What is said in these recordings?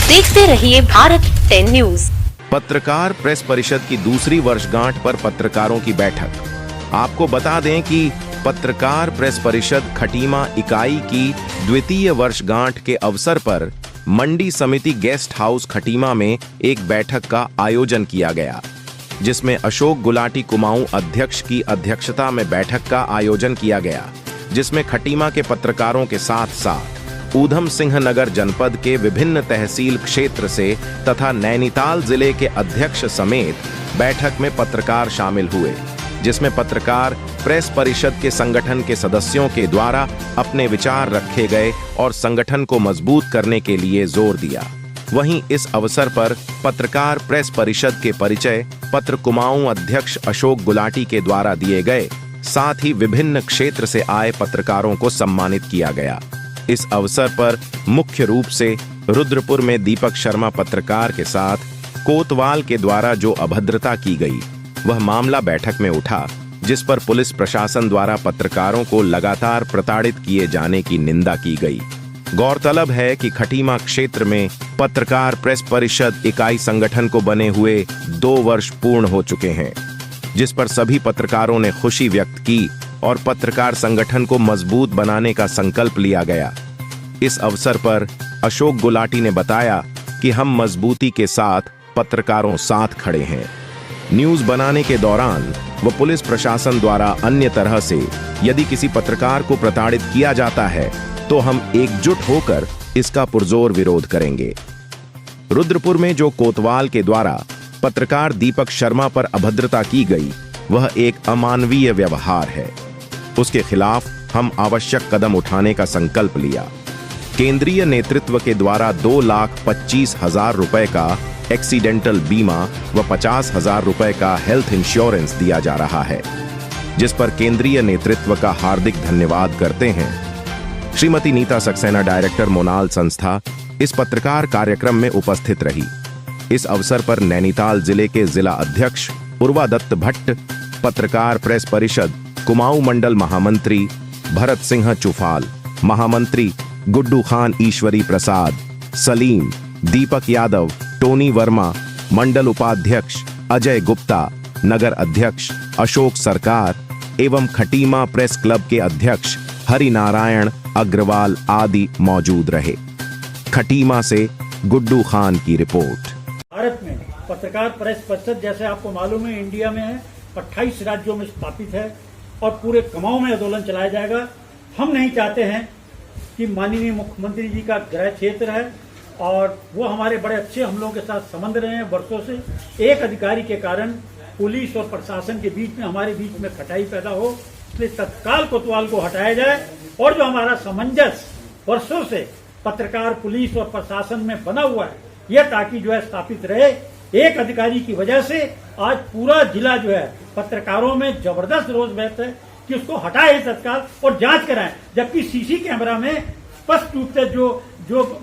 देखते रहिए भारत 10 न्यूज। पत्रकार प्रेस परिषद की दूसरी वर्षगांठ पर पत्रकारों की बैठक। आपको बता दें कि पत्रकार प्रेस परिषद खटीमा इकाई की द्वितीय वर्षगांठ के अवसर पर मंडी समिति गेस्ट हाउस खटीमा में एक बैठक का आयोजन किया गया, जिसमें अशोक गुलाटी कुमाऊं अध्यक्ष की अध्यक्षता में बैठक का आयोजन किया गया, जिसमें खटीमा के पत्रकारों के साथ साथ ऊधम सिंह नगर जनपद के विभिन्न तहसील क्षेत्र से तथा नैनीताल जिले के अध्यक्ष समेत बैठक में पत्रकार शामिल हुए, जिसमें पत्रकार प्रेस परिषद के संगठन के सदस्यों के द्वारा अपने विचार रखे गए और संगठन को मजबूत करने के लिए जोर दिया। वहीं इस अवसर पर पत्रकार प्रेस परिषद के परिचय पत्र कुमाऊं अध्यक्ष अशोक गुलाटी के द्वारा दिए गए, साथ ही विभिन्न क्षेत्र से आए पत्रकारों को सम्मानित किया गया। इस अवसर पर मुख्य रूप से रुद्रपुर में दीपक शर्मा पत्रकार के साथ कोतवाल के द्वारा जो अभद्रता की गई, वह मामला बैठक में उठा, जिस पर पुलिस प्रशासन द्वारा पत्रकारों को लगातार प्रताड़ित किए जाने की निंदा की गई। गौरतलब है कि खटीमा क्षेत्र में पत्रकार प्रेस परिषद इकाई संगठन को बने हुए 2 वर्ष पूर्ण हो चुके हैं, जिस पर सभी पत्रकारों ने खुशी व्यक्त की और पत्रकार संगठन को मजबूत बनाने का संकल्प लिया गया। इस अवसर पर अशोक गुलाटी ने बताया कि हम मजबूती के साथ पत्रकारों साथ खड़े हैं। न्यूज बनाने के दौरान व पुलिस प्रशासन द्वारा अन्य तरह से यदि किसी पत्रकार को प्रताड़ित किया जाता है तो हम एकजुट होकर इसका पुरजोर विरोध करेंगे। रुद्रपुर में जो कोतवाल के द्वारा पत्रकार दीपक शर्मा पर अभद्रता की गई, वह एक अमानवीय व्यवहार है। उसके खिलाफ हम आवश्यक कदम उठाने का संकल्प लिया। केंद्रीय नेतृत्व के द्वारा 2,25,000 रुपए का एक्सीडेंटल बीमा व 50,000 रुपए का हेल्थ इंश्योरेंस दिया जा रहा है, जिस पर केंद्रीय नेतृत्व का हार्दिक धन्यवाद करते हैं। श्रीमती नीता सक्सेना डायरेक्टर मोनाल संस्था इस पत्रकार कार्यक्रम में उपस्थित रही। इस अवसर पर नैनीताल जिले के जिला अध्यक्ष उर्वा दत्त भट्ट, पत्रकार प्रेस परिषद कुमाऊं मंडल महामंत्री भरत सिंह चुफाल, महामंत्री गुड्डू खान ईश्वरी प्रसाद, सलीम, दीपक यादव, टोनी वर्मा, मंडल उपाध्यक्ष अजय गुप्ता, नगर अध्यक्ष अशोक सरकार एवं खटीमा प्रेस क्लब के अध्यक्ष हरिनारायण अग्रवाल आदि मौजूद रहे। खटीमा से गुड्डू खान की रिपोर्ट। भारत में पत्रकार प्रेस परिषद, जैसे आपको मालूम है, इंडिया में है, 28 राज्यों में स्थापित है और पूरे कुमाऊं में आंदोलन चलाया जाएगा। हम नहीं चाहते हैं कि माननीय मुख्यमंत्री जी का गृह क्षेत्र है और वो हमारे बड़े अच्छे हम लोगों के साथ संबंध रहे हैं वर्षों से। एक अधिकारी के कारण पुलिस और प्रशासन के बीच में, हमारे बीच में खटाई पैदा हो, इसलिए तत्काल कोतवाल को हटाया जाए और जो हमारा सामंजस्य वर्षों से पत्रकार पुलिस और प्रशासन में बना हुआ है, यह ताकि जो है स्थापित रहे। एक अधिकारी की वजह से आज पूरा जिला जो है पत्रकारों में जबरदस्त रोष व्यक्त है कि उसको हटाए तत्काल और जांच कराएं, जबकि सीसी कैमरा में स्पष्ट रूप से जो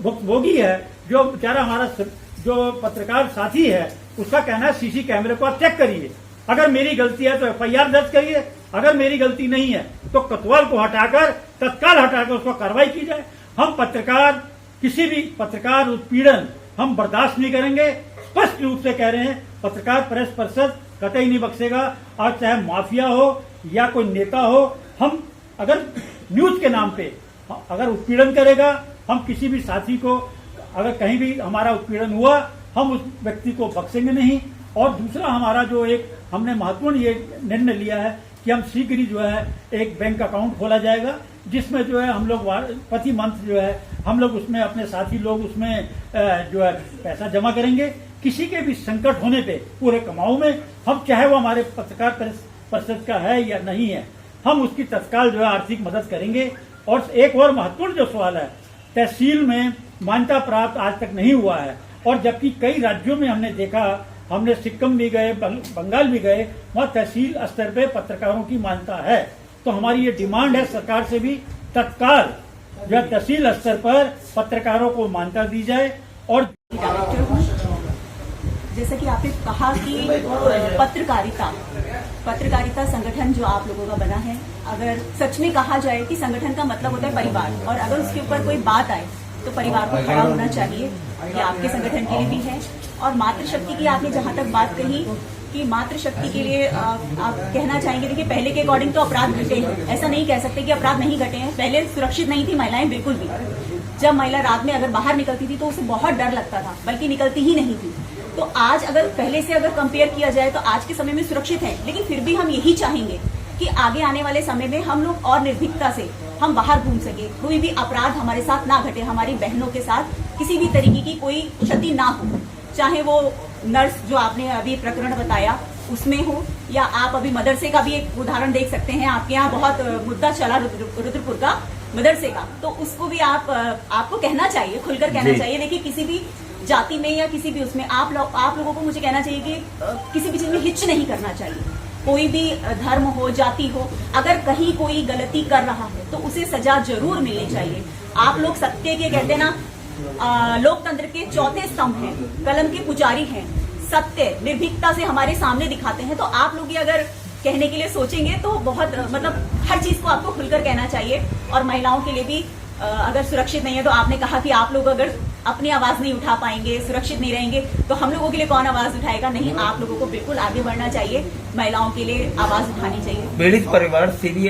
भुक्तभोगी है, जो बेचारा हमारा जो पत्रकार साथी है, उसका कहना है सीसी कैमरे को आप चेक करिए, अगर मेरी गलती है तो एफआईआर दर्ज करिए, अगर मेरी गलती नहीं है तो कोतवाल को हटाकर तत्काल हटाकर उसको कार्रवाई की जाए। हम पत्रकार, किसी भी पत्रकार उत्पीड़न हम बर्दाश्त नहीं करेंगे। स्पष्ट रूप से कह रहे हैं, पत्रकार प्रेस परिषद कतई नहीं बख्शेगा। आज चाहे माफिया हो या कोई नेता हो, हम अगर न्यूज के नाम पे अगर उत्पीड़न करेगा, हम किसी भी साथी को अगर कहीं भी हमारा उत्पीड़न हुआ, हम उस व्यक्ति को बख्शेंगे नहीं। और दूसरा, हमारा जो एक हमने महत्वपूर्ण ये निर्णय लिया है कि हम शीघ्र ही जो है एक बैंक अकाउंट खोला जाएगा, जिसमें जो है हम लोग प्रति मंथ जो है हम लोग उसमें अपने साथी लोग उसमें जो है पैसा जमा करेंगे। किसी के भी संकट होने पे पूरे कुमाऊं में, हम चाहे वो हमारे पत्रकार परिषद का है या नहीं है, हम उसकी तत्काल जो है आर्थिक मदद करेंगे। और एक और महत्वपूर्ण जो सवाल है, तहसील में मान्यता प्राप्त आज तक नहीं हुआ है, और जबकि कई राज्यों में हमने देखा, हमने सिक्किम भी गए, बंगाल भी गए, वहाँ तहसील स्तर पे पत्रकारों की मान्यता है। तो हमारी ये डिमांड है सरकार से भी, तत्काल जो है तहसील स्तर पर पत्रकारों को मान्यता दी जाए। और जैसा कि आपने कहा कि पत्रकारिता संगठन जो आप लोगों का बना है, अगर सच में कहा जाए कि संगठन का मतलब होता है परिवार, और अगर उसके ऊपर कोई बात आए तो परिवार को खड़ा होना चाहिए। ये आपके संगठन के लिए भी है। और मातृशक्ति की आपने जहां तक बात कही कि मातृशक्ति के लिए आप कहना चाहेंगे, देखिए पहले के अकॉर्डिंग तो अपराध घटे हैं, ऐसा नहीं कह सकते कि अपराध नहीं घटे हैं। पहले सुरक्षित नहीं थी महिलाएं बिल्कुल भी। जब महिला रात में अगर बाहर निकलती थी तो उसे बहुत डर लगता था, बल्कि निकलती ही नहीं थी। तो आज अगर पहले से अगर कंपेयर किया जाए तो आज के समय में सुरक्षित है, लेकिन फिर भी हम यही चाहेंगे कि आगे आने वाले समय में हम लोग और निर्भीकता से हम बाहर घूम सके, कोई भी अपराध हमारे साथ ना घटे, हमारी बहनों के साथ किसी भी तरीके की कोई क्षति ना हो, चाहे वो नर्स जो आपने अभी प्रकरण बताया उसमें हो, या आप अभी मदरसे का भी एक उदाहरण देख सकते हैं। आपके यहाँ बहुत मुद्दा चला रुद्रपुर का मदरसे का, तो उसको भी आपको कहना चाहिए, खुलकर कहना चाहिए। देखिए किसी भी जाति में या किसी भी उसमें आप लोगों को मुझे कहना चाहिए कि किसी भी चीज में हिच नहीं करना चाहिए। कोई भी धर्म हो, जाति हो, अगर कहीं कोई गलती कर रहा है तो उसे सजा जरूर मिलनी चाहिए। आप लोग सत्य के कहते ना, लोकतंत्र के चौथे स्तंभ हैं, कलम के पुजारी हैं, सत्य निर्भीकता से हमारे सामने दिखाते हैं। तो आप लोग ये अगर कहने के लिए सोचेंगे तो बहुत मतलब हर चीज को आपको खुलकर कहना चाहिए। और महिलाओं के लिए भी अगर सुरक्षित नहीं है, तो आपने कहा कि आप लोग अगर अपनी आवाज नहीं उठा पाएंगे, सुरक्षित नहीं रहेंगे, तो हम लोगों के लिए कौन आवाज उठाएगा? नहीं, आप लोगों को बिल्कुल आगे बढ़ना चाहिए, महिलाओं के लिए आवाज उठानी चाहिए। पीड़ित परिवार सीरियस